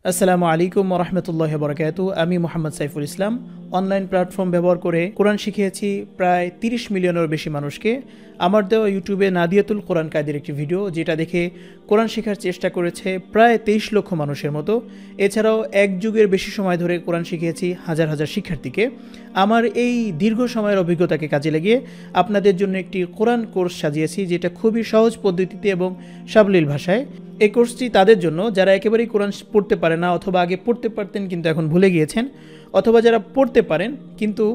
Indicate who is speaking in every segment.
Speaker 1: আসসালামু আলাইকুম ওয়া রাহমাতুল্লাহি ওয়া বারাকাতুহু। আমি মোহাম্মদ সাইফুল ইসলাম অনলাইন প্ল্যাটফর্ম ব্যবহার করে কোরআন শিখিয়েছি প্রায় 30 মিলিয়নেরও বেশি মানুষকে। আমার দেওয়া ইউটিউবে নাদিয়াতুল কোরআন কায়দার একটি ভিডিও, যেটা দেখে কোরআন শেখার চেষ্টা করেছে প্রায় 23 লক্ষ মানুষের মতো। এছাড়াও এক যুগের বেশি সময় ধরে কোরআন শিখিয়েছি হাজার হাজার শিক্ষার্থীকে। আমার এই দীর্ঘ সময়ের অভিজ্ঞতাকে কাজে লাগিয়ে আপনাদের জন্য একটি কোরআন কোর্স সাজিয়েছি, যেটা খুবই সহজ পদ্ধতিতে এবং সাবলীল ভাষায়। এই কোর্সটি তাদের জন্য যারা একেবারেই কোরআন পড়তে পারে না, অথবা আগে পড়তে পারতেন কিন্তু এখন ভুলে গিয়েছেন, অথবা যারা পড়তে পারেন কিন্তু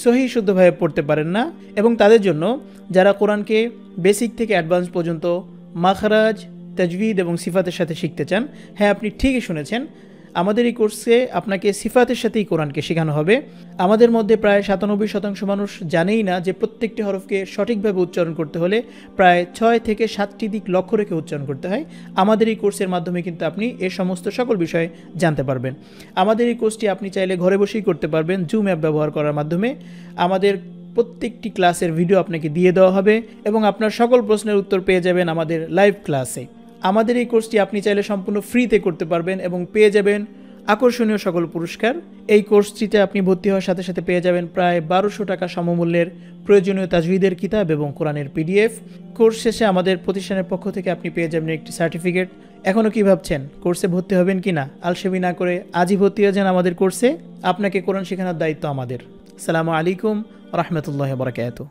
Speaker 1: সহিহ শুদ্ধভাবে পড়তে পারেন না, এবং তাদের জন্য যারা কোরআনকে বেসিক থেকে অ্যাডভান্স পর্যন্ত মাখরাজ, তাজভিদ এবং সিফাতের সাথে শিখতে চান। হ্যাঁ, আপনি ঠিকই শুনেছেন, আমাদের এই কোর্সে আপনাকে সিফাতের সাথেই কোরআনকে শেখানো হবে। আমাদের মধ্যে প্রায় 97% মানুষ জানেই না যে প্রত্যেকটি হরফকে সঠিকভাবে উচ্চারণ করতে হলে প্রায় 6 থেকে 7টি দিক লক্ষ্য রেখে উচ্চারণ করতে হয়। আমাদের এই কোর্সের মাধ্যমে কিন্তু আপনি এ সমস্ত সকল বিষয়ে জানতে পারবেন। আমাদের এই কোর্সটি আপনি চাইলে ঘরে বসেই করতে পারবেন জুম অ্যাপ ব্যবহার করার মাধ্যমে। আমাদের প্রত্যেকটি ক্লাসের ভিডিও আপনাকে দিয়ে দেওয়া হবে এবং আপনার সকল প্রশ্নের উত্তর পেয়ে যাবেন আমাদের লাইভ ক্লাসে। আমাদের এই কোর্সটি আপনি চাইলে সম্পূর্ণ ফ্রিতে করতে পারবেন এবং পেয়ে যাবেন আকর্ষণীয় সকল পুরস্কার। এই কোর্সটিতে আপনি ভর্তি হওয়ার সাথে সাথে পেয়ে যাবেন প্রায় 1200 টাকা সমমূল্যের প্রয়োজনীয় তাজভিদের কিতাব এবং কোরআনের পিডিএফ। কোর্স শেষে আমাদের প্রতিষ্ঠানের পক্ষ থেকে আপনি পেয়ে যাবেন একটি সার্টিফিকেট। এখনও কি ভাবছেন কোর্সে ভর্তি হবেন কি না? আলসেমি না করে আজই ভর্তি হয়ে যান আমাদের কোর্সে। আপনাকে কোরআন শেখানোর দায়িত্ব আমাদের। আসসালামু আলাইকুম ওয়া রাহমাতুল্লাহি ওয়া বারাকাতুহু।